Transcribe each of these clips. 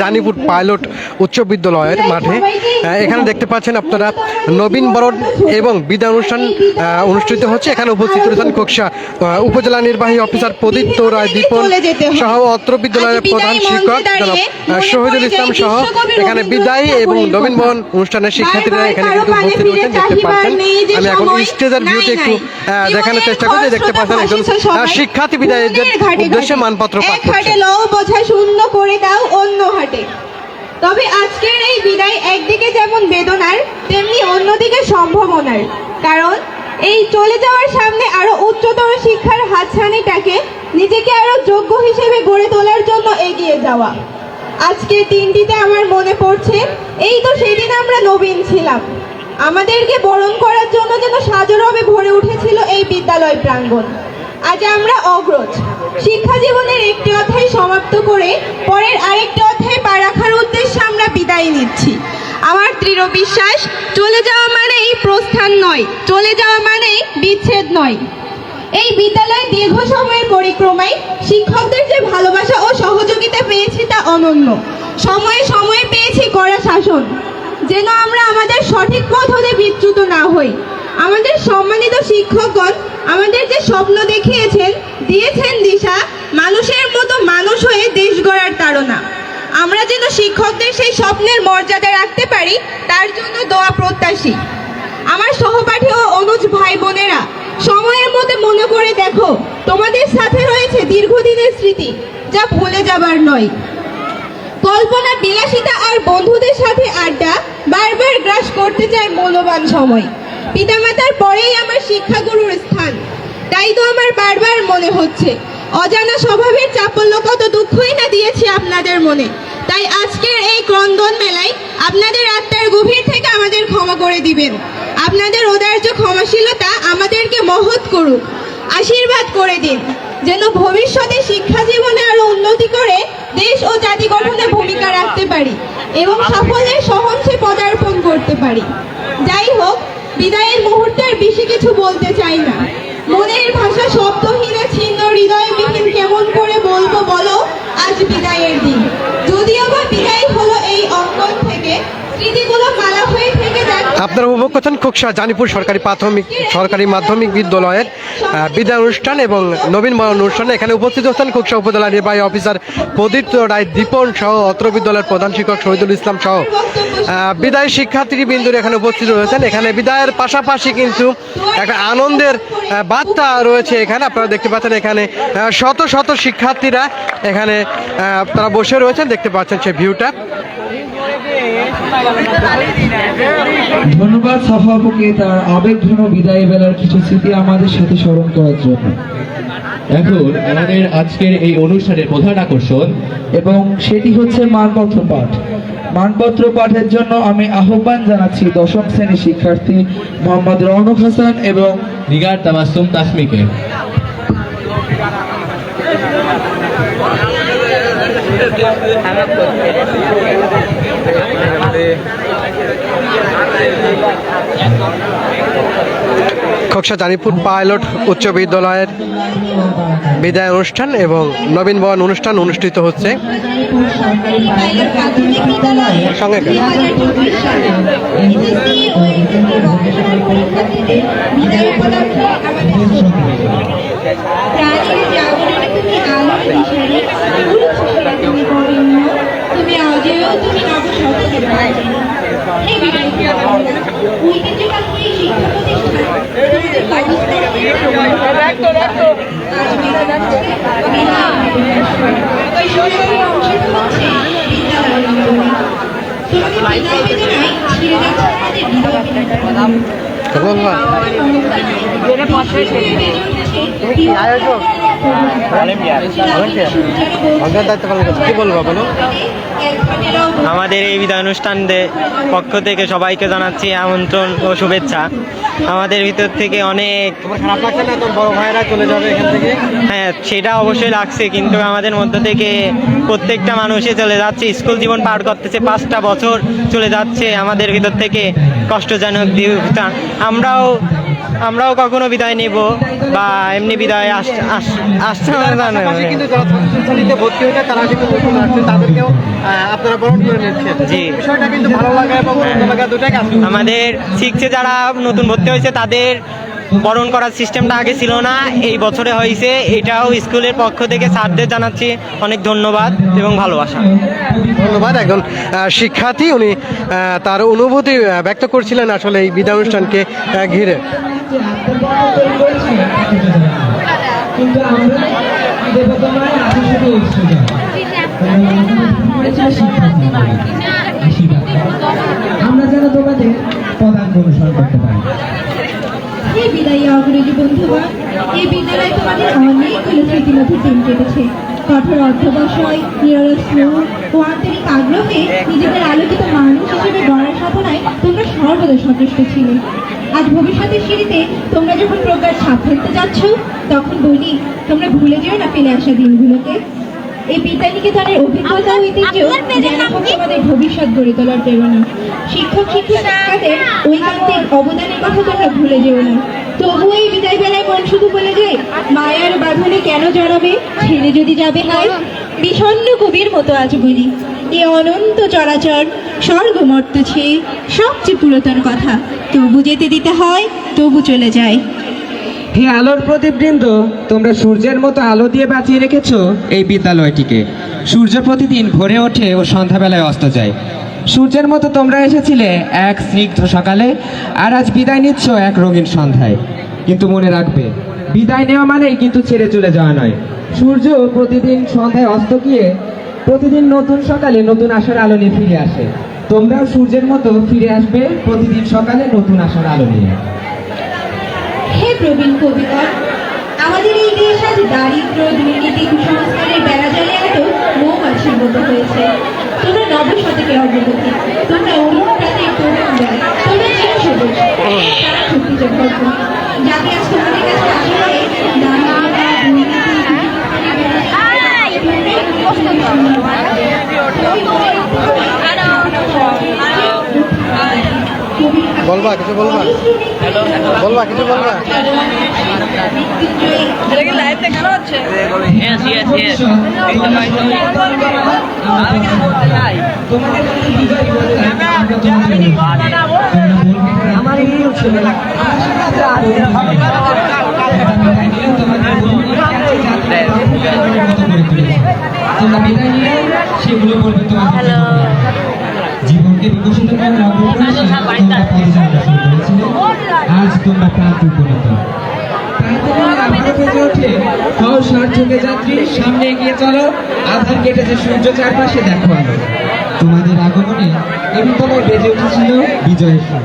Janipur pilot উচ্চ বিদ্যালয়ের মাঠে এখানে দেখতে পাচ্ছেন আপনারা নবীন বরণ এবং বিদায় অনুষ্ঠান অনুষ্ঠিত হচ্ছে। এখানে উপস্থিত রয়েছেন খোকসা উপজেলা নির্বাহী অফিসার প্রদীপ্ত রায় দীপন সহ অত্র বিদ্যালয়ের প্রধান শিক্ষক শহীদুল ইসলাম সহ এখানে বিদায় এবং নবীন বরণ অনুষ্ঠানের শিক্ষার্থীরা এখানে কিন্তু উপস্থিত রয়েছেন। দেখতে পাচ্ছেন আমি এখন স্টেজের ভিউতে একটু দেখানোর চেষ্টা করছি। দেখতে পাচ্ছেন একজন শিক্ষার্থী বিদায়ের উদ্দেশ্যে মানপত্র পাঠ করছে। তবে আজকের এই বিদায় একদিকে যেমন বেদনার তেমনি অন্যদিকে সম্ভাবনার, কারণ এই চলে যাওয়ার সামনে আরো উচ্চতর শিক্ষার হাতছানিটাকে নিজেকে আরো যোগ্য হিসেবে গড়ে তোলার জন্য এগিয়ে যাওয়া। আজকের দিনটিতে আমার মনে পড়ছে এই তো সেদিন আমরা নবীন ছিলাম, আমাদেরকে বরণ করার জন্য যেন সাজরবে ভরে উঠেছিল এই বিদ্যালয় প্রাঙ্গণ। আজ আমরা অগ্রজ, শিক্ষা জীবনের একটি অধ্যায় সমাপ্ত করে পরের আরেকটি অধ্যায় পা রাখার উদ্দেশ্যে আমরা বিদায় নিচ্ছি। আমার দৃঢ় বিশ্বাস, চলে যাওয়া মানেই প্রস্থান নয়, চলে যাওয়া মানেই বিচ্ছেদ নয়। এই বিদ্যালয়ে দীর্ঘ সময়ের পরিক্রমায় শিক্ষকদের যে ভালোবাসা ও সহযোগিতা পেয়েছি তা অনন্য। সময়ে সময়ে পেয়েছি কড়া শাসন, যেন আমরা আমাদের সঠিক পথ হতে বিচ্যুত না হই। আমাদের সম্মানিত শিক্ষকগণ আমাদের যে স্বপ্ন দেখিয়েছেন, দিয়েছেন দিশা, মানুষের মতো মানুষ হয়ে দেশ গড়ার তাড়না। আমরা যেন শিক্ষকদের সেই স্বপ্নের মর্যাদা রাখতে পারি তার জন্য দোয়া প্রত্যাশী। আমার সহপাঠী ও অনুজ ভাই বোনেরা, সময়ের মধ্যে মনে করে দেখো, তোমাদের সাথে রয়েছে দীর্ঘদিনের স্মৃতি, যা ভুলে যাবার নয়। কল্পনা বিলাসিতা আর বন্ধুদের সাথে আড্ডা বারবার গ্রাস করতে চায় মূল্যবান সময়। পিতামাতার পরেই আমার শিক্ষাগুরুর স্থান, তাই তো আমার বারবার মনে হচ্ছে অজানা স্বভাবের চাপল্য কত দুঃখই না দিয়েছি আপনাদের মনে। তাই আজকের এই ক্রন্দন মেলায় আপনাদের আত্মার গভীর থেকে আমাদের ক্ষমা করে দিবেন। আপনাদের ঔদার্য ক্ষমাশীলতা আমাদেরকে মহৎ করুক, আশীর্বাদ করে দিন, যেন ভবিষ্যতে শিক্ষা জীবনে আরো উন্নতি করে দেশ ও জাতি গঠনে ভূমিকা রাখতে পারি এবং সাফল্যের সহনসে পদার্পণ করতে পারি। যাই হোক, বিদায়ের মুহূর্তের বেশি কিছু বলতে চাই না। মনের ভাষা শব্দহীনে ছিন্ন হৃদয়বিহীন কেমন করে বলবো বলো আজ বিদায়ের দিন। যদিও বা বিদায় হলো এই অঙ্গন থেকে, স্মৃতিগুলো মালা হয়ে থেকে যাক। আপনারা উপভোগ করছেন খোকসা জানিপুর সরকারি মাধ্যমিক বিদ্যালয়ের বিদায় অনুষ্ঠান এবং নবীন বরণ অনুষ্ঠানে। এখানে উপস্থিত হচ্ছেন খোকসা উপজেলা নির্বাহী অফিসার প্রদীপ্ত রায় দীপন সহ অত্র বিদ্যালয়ের প্রধান শিক্ষক শহীদুল ইসলাম সহ বিদায় শিক্ষার্থীবৃন্দরা এখানে উপস্থিত রয়েছেন। এখানে বিদায়ের পাশাপাশি কিন্তু একটা আনন্দের বার্তা রয়েছে। এখানে আপনারা দেখতে পাচ্ছেন এখানে শত শত শিক্ষার্থীরা এখানে তারা বসে রয়েছেন। দেখতে পাচ্ছেন সেই ভিউটা। ধন্যবাদ সভাপতিকে তার আবেগঘন বিদায় বেলার কিছু স্মৃতি আমাদের সাথে স্মরণ করার জন্য। এখন আমাদের আজকের এই অনুষ্ঠানের প্রধান আকর্ষণ এবং সেটি হচ্ছে মানপত্র পাঠ। মানপত্র পাঠের জন্য আমি আহ্বান জানাচ্ছি দশম শ্রেণীর শিক্ষার্থী মোহাম্মদ রৌনক হাসান এবং নিগার তাবাসসুম তাসমিকে। খোকসা জানিপুর পাইলট উচ্চ বিদ্যালয়ের বিদায় অনুষ্ঠান এবং নবীন বরণ অনুষ্ঠান অনুষ্ঠিত হচ্ছে। সঙ্গে আমাদের এই বিদায় অনুষ্ঠানের পক্ষ থেকে সবাইকে জানাচ্ছি আমন্ত্রণ ও শুভেচ্ছা। আমাদের ভিতর থেকে অনেক খারাপ লাগছে না? তোর বড় ভাইরা চলে যাবে এখান থেকে। হ্যাঁ, সেটা অবশ্যই লাগছে, কিন্তু আমাদের মধ্য থেকে প্রত্যেকটা মানুষই চলে যাচ্ছে, স্কুল জীবন পার করতেছে, 5টা বছর চলে যাচ্ছে আমাদের ভিতর থেকে কষ্টজনক দিন। আমরাও আমরাও কখনো বিদায় নেব বা এমনি বিদায় আসছে আমরা জানি না। পাশাপাশি কিন্তু যারা ষষ্ঠ শ্রেণীতে ভর্তি হয়েছে তারা কিন্তু নতুন আসছে, তাদেরকেও আপনারা বরণ করে নিচ্ছেন। জি। বিষয়টা কিন্তু ভালো লাগা এবং ভালো লাগা দুটাই কাজ করছে। আমাদের শিখছে যারা নতুন ভর্তি হয়েছে তাদের বরণ করার সিস্টেমটা আগে ছিল না, এই বছরে হয়েছে। এটাও স্কুলের পক্ষ থেকে স্যারদের জানাচ্ছি অনেক ধন্যবাদ এবং ভালোবাসা। ধন্যবাদ। একজন শিক্ষার্থী, উনি তার অনুভূতি ব্যক্ত করছিলেন আসলে এই বিদায় অনুষ্ঠানকে ঘিরে। কিন্তু আমরা দেবতামায় আছি শুধু স্টুডেন্ট। আমরা যেন তোমাদের পদাঙ্ক অনুসরণ করতে পারি। এই বিদায়ী অগ্রজী বন্ধুগণ, এই বিদ্যালয়ে তোমাদের অনেকগুলো স্মৃতিমধুর দিন কেটেছে। কঠোর অধ্যবসায়, নিরলস শ্রম ও আন্তরিক আগ্রহে নিজেদের আলোকিত মানুষ হিসেবে গড়ার সাধনায় তোমরা সর্বদা সচেষ্ট ছিলে। আজ ভবিষ্যতের সিঁড়িতে তোমরা যখন প্রকার ছাপ ফেলতে যাচ্ছ, তখন বলি তোমরা ভুলে যেও না ফেলে আসা দিনগুলোকে। এই বিদ্যানিকেতনের অভিজ্ঞতা ও ঐতিহ্য যেন হোক তোমাদের ভবিষ্যৎ গড়ে তোলার প্রেরণা। শিক্ষক শিক্ষিকাদের ঐকান্তিক অবদানের কথা তোমরা ভুলে যেও না। তবুও এই বিদায় বেলায় মন শুধু বলে যায়, মায়ার বাঁধনে কেন জড়াবে, ছেড়ে যদি যাবে হয়। বিষণ্ণ কবির মতো আজ বলি, এ অনন্ত চরাচর স্বর্গমর্ত ছেয়ে সবচেয়ে পুরাতন কথা তবু যেতে দিতে হয়, তবু চলে যায়। হে আলোর প্রদীপবৃন্দ, তোমরা সূর্যের মতো আলো দিয়ে বাঁচিয়ে রেখেছো এই বিদ্যালয়টিকে। সূর্য প্রতিদিন ভোরে ওঠে ও সন্ধ্যাবেলায় অস্ত যায়। সূর্যের মতো তোমরা এসেছিলে এক স্নিগ্ধ সকালে, আর আজ বিদায় নিচ্ছ এক রঙিন সন্ধ্যায়। কিন্তু মনে রাখবে, বিদায় নেওয়া মানেই কিন্তু ছেড়ে চলে যাওয়া নয়। সূর্য প্রতিদিন সন্ধ্যায় অস্ত গিয়ে প্রতিদিন নতুন সকালে নতুন আশার আলো নিয়ে ফিরে আসে। তোমরাও সূর্যের মতো ফিরে আসবে প্রতিদিন সকালে নতুন আশার আলো নিয়ে। হে প্রবীণ কবিগণ, আমাদের এই দেশ আজ দারিদ্র, দুর্নীতি, কুসংস্কারের বেড়াজালে এত মৌমাছির মতো হয়েছে। তোমরা নবশতকের অগ্রগতি, তোমরা অনুপ্রাতের তরুণরা, তোমরা চিরসবুজ, তারা শক্তিযোগ করছো। যাতে আজ তোমাদের কাছে আসা হয় দারিদ্রতা, দুর্নীতি, বলবা কিছু বলবা, বলবা কিছু বলবা। সেগুলো বলবে তোমার জীবনকে বিকশিত করার আজ তোমরা প্রান্তে উপনীত। যাত্রী সামনে এগিয়ে চলো, আধার কেটেছে সূর্য চারপাশে দেখো আলো। তোমাদের আগমনে এই বিদ্যালয়ে বেজে উঠেছিল বিজয়ের সুর।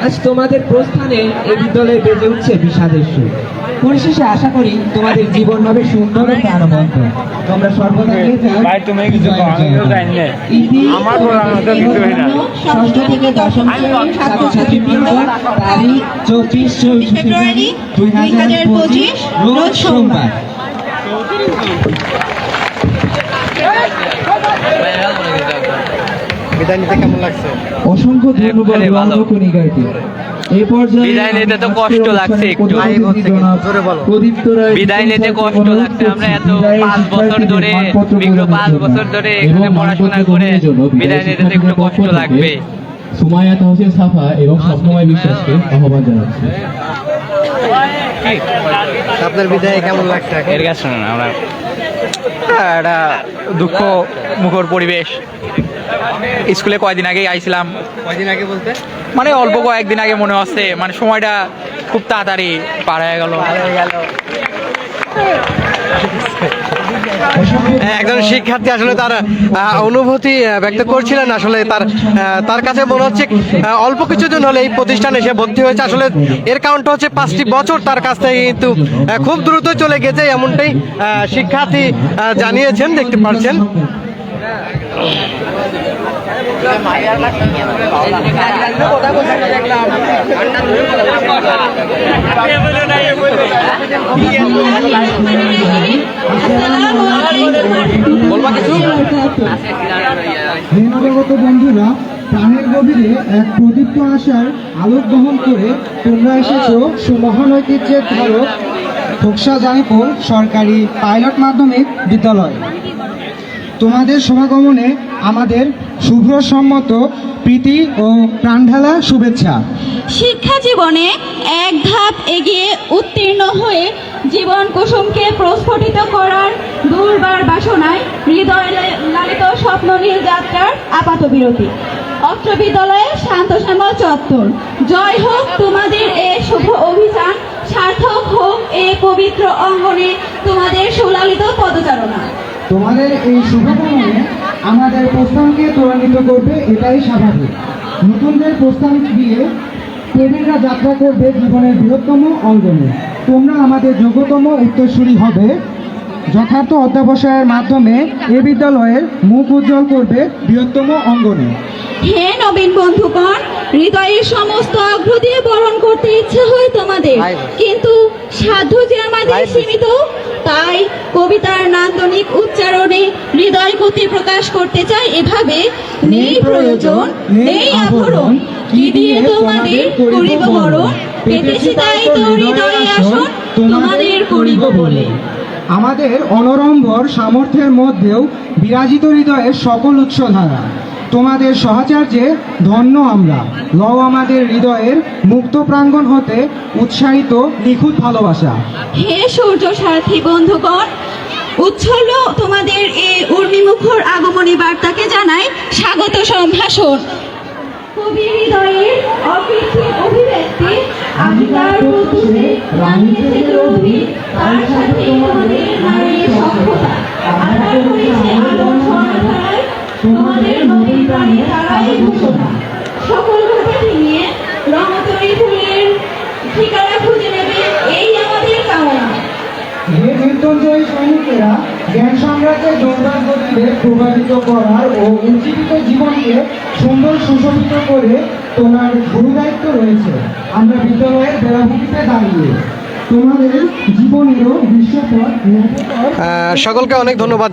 আজ তোমাদের প্রস্থানে এই বিদ্যালয়ে বেজে উঠছে বিষাদের সুর। পরিশেষে আশা করি তোমাদের জীবন হবে সুন্দর ও প্রাণবন্ত। তোমরা সর্বদা ষষ্ঠ থেকে দশম শ্রেণীর ছাত্রছাত্রীবৃন্দ, তারিখ 24 ফেব্রুয়ারি 2025, রোজ সোমবার। বিদায় নিতে কেমন লাগছে? অসংখ্য ধন্যবাদ রঙ্গকণিকাকে। এই পর্যায়ে বিদায় নিতে তো কষ্ট লাগছে একটু। বিদায় নিতে কষ্ট লাগছে। আমরা এত 5 বছর ধরে, বিগত 5 বছর ধরে এখানে পড়াশোনা করে বিদায় নিতে তো একটু কষ্ট লাগবে। সুমাইয়া তাহসিন সাফা এবং স্বপ্নময় বিশ্বাসকে আহ্বান জানাচ্ছি। আপনার বিদায় কেমন লাগছে? এর কাছে আমরা একটা দুঃখ মুখর পরিবেশ। স্কুলে কয়দিন আগেই আইছিলাম, কয়দিন আগে বলতে মানে অল্প কয়েকদিন আগে মনে হচ্ছে, মানে সময়টা খুব তাড়াতাড়ি পার হয়ে গেল। একজন শিক্ষার্থী আসলে তার অনুভূতি ব্যক্ত করছিলেন। আসলে তার কাছে মনে হচ্ছে অল্প কিছুদিন হলে এই প্রতিষ্ঠানে এসে ভর্তি হয়েছে। আসলে এর কারণটা হচ্ছে 5টি বছর তার কাছ থেকে কিন্তু খুব দ্রুত চলে গেছে, এমনটাই শিক্ষার্থী জানিয়েছেন, দেখতে পাচ্ছেন। বলবা কিছু? বন্ধুরা, প্রাণের গভীরে এক প্রদীপ্ত আশার আলোক বহন করে তোমরা এসেছো সুমহান ঐতিহ্যের ধারক খোকসা জানিপুর সরকারি পাইলট মাধ্যমিক বিদ্যালয়। তোমাদের সমাগমনে আমাদের শুভ্রসম্মত প্রীতি ও প্রাণঢালা শুভেচ্ছা। শিক্ষা জীবনে এক ধাপ এগিয়ে উত্তীর্ণ হয়ে জীবন কুসুমকে প্রস্ফুটিত করার দুর্বার বাসনায় হৃদয় লালিত স্বপ্ননীল যাত্রার আপাত বিরতি। অত্র বিদ্যালয়ের শান্তশ্যামল চত্বর। জয় হোক তোমাদের এ শুভ অভিযান, সার্থক হোক এ পবিত্র অঙ্গনে তোমাদের সুলালিত পদচারণা। তোমাদের এই শুভকামনে আমাদের প্রস্থানকে ত্বরান্বিত করবে, এটাই স্বাভাবিক। নতুনদের প্রস্থান দিয়ে প্রবীণরা যাত্রা করবে জীবনের বৃহত্তম অঙ্গনে। তোমরা আমাদের যোগ্যতম উত্তরসূরি হবে। যথার্থ অধ্যাবসায়ের মাধ্যমে এ বিদ্যালয়ের মুখ উজ্জ্বল করবে বৃহত্তম অঙ্গনে। হে নবীন বন্ধুগণ, হৃদয়ের সমস্ত অগ্র দিয়ে বরণ করতে ইচ্ছে হয় তোমাদের, কিন্তু সাধ্য যে আমাদের সীমিত, তাই কবিতার নান্দনিক উচ্চারণে হৃদয় গতি প্রকাশ করতে চাই এভাবে। নেই প্রয়োজন, নেই আভরণ, কি দিয়ে তোমাদের করিব বরণ, পেতেছি তাই তো হৃদয়ে আসন, তোমাদের করিব বলে। আমাদের অনরম্বর সামর্থ্যের মধ্যেও বিরাজিত হৃদয়ের সকল উৎসধারা। তোমাদের সহচার্যে ধন্য আমরা। লও আমাদের হৃদয়ের মুক্ত প্রাঙ্গণ হতে উৎসাহিত নিখুঁত ভালোবাসা। হে সূর্য সারথী বন্ধুগণ, উচ্ছল তোমাদের এই উর্মিমুখর আগমনী বার্তাকে জানাই স্বাগত সম্ভাষণ। কবি হৃদয়ের অকৃত্রিম অভিব্যক্তি, আজিকার প্রত্যুষে রানী থেকে রবি, তার সাথে তোমাদের নারীর সভ্যতা। আধার হয়েছে আলোর স্বর্ণধারায়, তোমাদের নবীন প্রাণী তারাই ঘোষণা। সকল ঘাটে নিয়ে রঙতরী ফুলের ঠিকানা খুঁজে নেবে, এই আমাদের কামনা। হে মৃত্যুঞ্জয়ী সৈনিকেরা, জ্ঞান সাম্রাজ্যের জোরদার গতিতে প্রভাবিত করার ও উজ্জীবিত জীবনকে সুন্দর সুশোভিত করে তোমার গুরু দায়িত্ব রয়েছে। আমরা বিদ্যালয়ের বেড়াভূমিতে দাঁড়িয়ে তোমাদের জীবনেরও বিশ্বপথ সকলকে অনেক ধন্যবাদ।